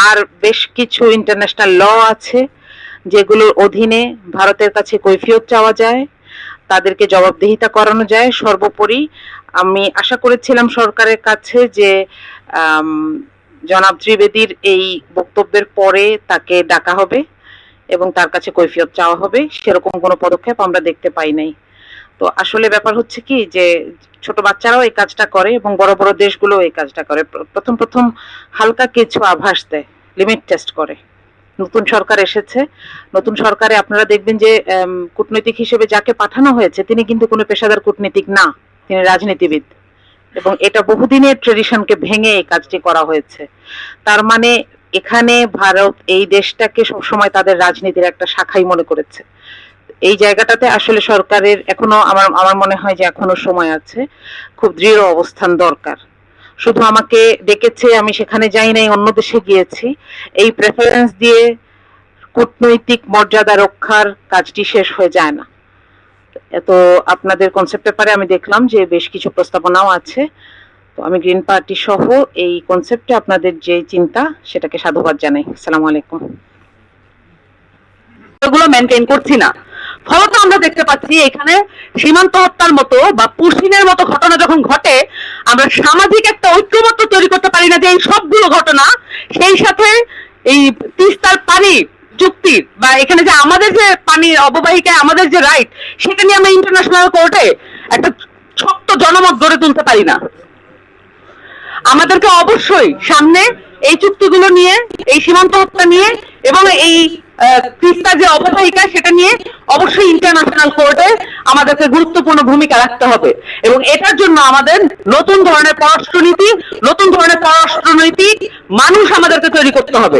আর বেশ কিছু international law আছে যেগুলোর অধীনে ভারতের কাছে কৈফিয়ত চাওয়া যায়, তাদেরকে জবাবদিহিতা করানো যায়। সর্বোপরি আমি আশা করেছিলাম সরকারের কাছে যে জনাব ত্রিবেদীর এই বক্তব্যের পরে তাকে ডাকা হবে এবং তার কাছে কৈফিয়ত চাওয়া হবে, সেরকম কোনো পদক্ষেপ আমরা দেখতে পাই নাই। তো আসলে ব্যাপার হচ্ছে কি যে ছোট বাচ্চারাও এই কাজটা করে এবং বড় বড় দেশগুলো এই কাজটা করে। প্রথম প্রথম হালকা কিছু আভাস দেয়, লিমিট টেস্ট করে। নতুন সরকার এসেছে, নতুন সরকারে আপনারা দেখবেন যে কূটনৈতিক হিসেবে যাকে পাঠানো হয়েছে তিনি কিন্তু কোনো পেশাদার কূটনীতিক না, তিনি রাজনীতিবিদ, এবং এটা বহুদিনের ট্রেডিশনকে ভেঙে এই কাজটি করা হয়েছে। তার মানে এখানে ভারত এই দেশটাকে সবসময় তাদের রাজনীতির একটা শাখাই মনে করেছে। এই জায়গাটাতে আসলে সরকারের এখনো আমার মনে হয় যে এখনো সময় আছে, খুব দৃঢ় অবস্থান দরকার। শুধু আমাকে ডেকেছে, আমি সেখানে যাই নাই, অন্য দেশে গিয়েছি, এই প্রেফারেন্স দিয়ে কূটনৈতিক মর্যাদা রক্ষার কাজটি শেষ হয়ে যায় না। তো আপনাদের কনসেপ্ট পেপারে আমি দেখলাম যে বেশ কিছু প্রস্তাবনাও আছে। তো আমি গ্রিন পার্টি সহ এই কনসেপ্টে আপনাদের যে চিন্তা সেটাকে সাধুবাদ জানাই। আসসালামু আলাইকুম। এগুলো মেনটেন করছি না, ফলত আমরা দেখতে পাচ্ছি এখানে সীমান্ত হত্যার মতো বা পুশিনের মতো ঘটনা যখন ঘটে, আমরা সামাজিক একটা ঐক্যমত্য তৈরি করতে পারি না যে এই সবগুলো ঘটনা, সেই সাথে এই তিস্তার পানি চুক্তি বা এখানে যে আমাদের যে পানির অববাহিকায় আমাদের যে রাইট, সেটা নিয়ে আমরা ইন্টারন্যাশনাল কোর্টে একটা শক্ত জনমত গড়ে তুলতে পারি না। আমাদেরকে অবশ্যই সামনে এই চুক্তিগুলো নিয়ে, এই সীমান্ত হত্যা নিয়ে এবং এই তিস্তার যে অববাহিকা সেটা নিয়ে অবশ্যই ইন্টারন্যাশনাল কোর্টে আমাদেরকে গুরুত্বপূর্ণ ভূমিকা রাখতে হবে, এবং এটার জন্য আমাদের নতুন ধরনের পররাষ্ট্রনীতি, নতুন ধরনের পররাষ্ট্রনৈতিক মানুষ আমাদেরকে তৈরি করতে হবে।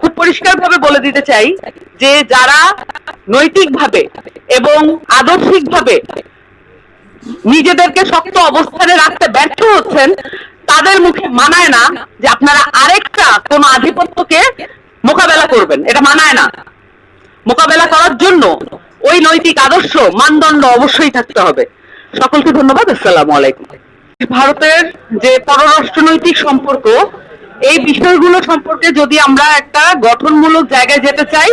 খুব পরিষ্কারভাবে বলে দিতে চাই যে যারা নৈতিকভাবে এবং আদর্শিকভাবে নিজেদেরকে শক্ত অবস্থানে রাখতে ব্যর্থ হচ্ছেন, তাদের মুখে মানায় না যে আপনারা আরেকটা কোন আধিপত্যকে মোকাবেলা করবেন, এটা মানায় না। মোকাবেলা করার জন্য ওই নৈতিক আদর্শ মানদণ্ড অবশ্যই থাকতে হবে। সকলকে ধন্যবাদ। আসসালামু আলাইকুম। ভারতের যে পররাষ্ট্রনৈতিক সম্পর্ক, এই বিষয়গুলো সম্পর্কে যদি আমরা একটা গঠনমূলক জায়গায় যেতে চাই,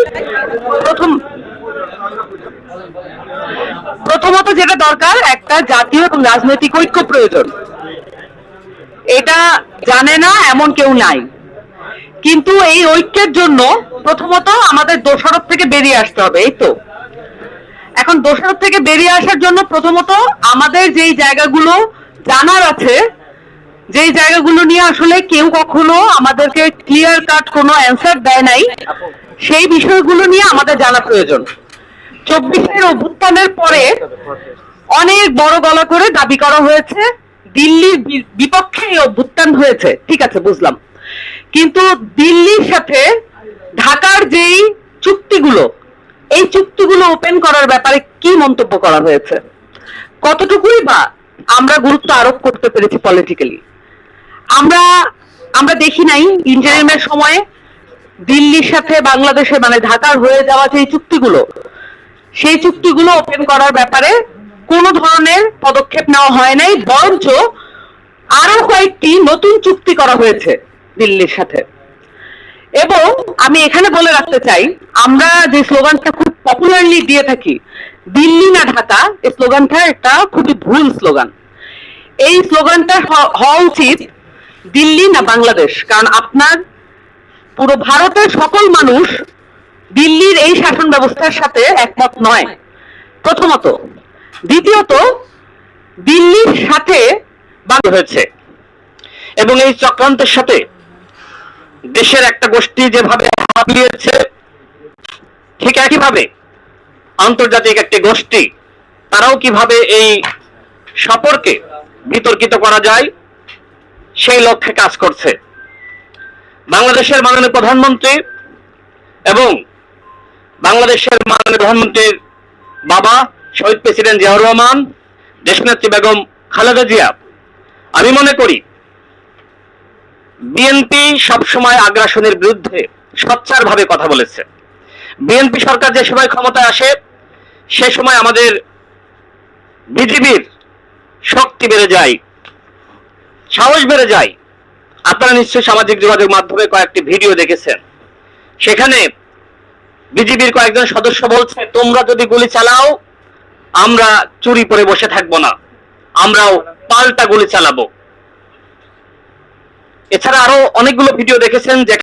প্রথমত যেটা দরকার, একটা জাতীয় এবং রাজনৈতিক ঐক্য প্রয়োজন। এটা জানে না এমন কেউ নাই, কিন্তু এই ঐক্যের জন্য প্রথমত আমাদের দোষারোপ থেকে বেরিয়ে আসতে হবে। এই তো এখন দোষারোপ থেকে বেরিয়ে আসার জন্য প্রথমত আমাদের যেই জায়গাগুলো জানার আছে, যেই জায়গাগুলো নিয়ে আসলে কেউ কখনো আমাদেরকে ক্লিয়ার কাট কোনো অ্যান্সার দেয় নাই, সেই বিষয়গুলো নিয়ে আমাদের জানা প্রয়োজন। 24-এর অভ্যুত্থানের পরে অনেক বড় গলা করে দাবি করা হয়েছে দিল্লির বিপক্ষে এই অভ্যুত্থান হয়েছে, ঠিক আছে বুঝলাম, কিন্তু দিল্লির সাথে ঢাকার যেই চুক্তিগুলো, এই চুক্তিগুলো ওপেন করার ব্যাপারে কি মন্তব্য করা হয়েছে, কতটুকুই বা আমরা গুরুত্ব আরোপ করতে পেরেছি পলিটিক্যালি। আমরা দেখি নাই ইন্টারিমের সময়ে দিল্লির সাথে বাংলাদেশের মানে ঢাকার হয়ে যাওয়া যে চুক্তিগুলো, সেই চুক্তিগুলো ওপেন করার ব্যাপারে কোনো ধরনের পদক্ষেপ নেওয়া হয় নাই, বরঞ্চ আরো কয়েকটি নতুন চুক্তি করা হয়েছে দিল্লির সাথে। এবং আমি এখানে বলে রাখতে চাই, আমরা যে স্লোগানটা খুব পপুলারলি দিয়ে থাকি, দিল্লি না ঢাকা, এই স্লোগানটা একটা খুবই ভুল স্লোগান। এই স্লোগানটা হওয়া উচিত দিল্লি না বাংলাদেশ, কারণ আপনার পুরো ভারতের সকল মানুষ দিল্লির এই শাসন ব্যবস্থার সাথে একমত নয়, প্রথমত। দ্বিতীয়ত, দিল্লির সাথে হয়েছে এবং এই চক্রান্তের সাথে দেশের একটা গোষ্ঠী যেভাবে হাবিয়েছে, ঠিক একইভাবে আন্তর্জাতিক একটি গোষ্ঠী তারাও কিভাবে এই সম্পর্কে বিতর্কিত করা যায় সেই লক্ষ্যে কাজ করছে। বাংলাদেশের মাননীয় প্রধানমন্ত্রী এবং বাংলাদেশের মাননীয় প্রধানমন্ত্রীর বাবা শহীদ প্রেসিডেন্ট জিয়াউর রহমান, দেশনেত্রী বেগম খালেদা জিয়া, আমি মনে করি বিএনপি সবসময় আগ্রাসনের বিরুদ্ধে সোচ্চার ভাবে কথা বলেছে। বিএনপি সরকার যে সময় ক্ষমতায় আসে, সে সময় আমাদের বিজিবির শক্তি বেড়ে যায়, সাহস বেড়ে যায়, আপনারা নিশ্চয়ই সামাজিক যোগাযোগ মাধ্যমে কয়েকটি ভিডিও দেখেছেন। সেখানে বিজিবির কয়েকজন সদস্য বলছে, তোমরা যদি গুলি চালাও আমরা চুরি পরে বসে থাকবো না, আমরাও পাল্টা গুলি চালাবো। এছাড়া আরো অনেকগুলো ভিডিও দেখেছেন যে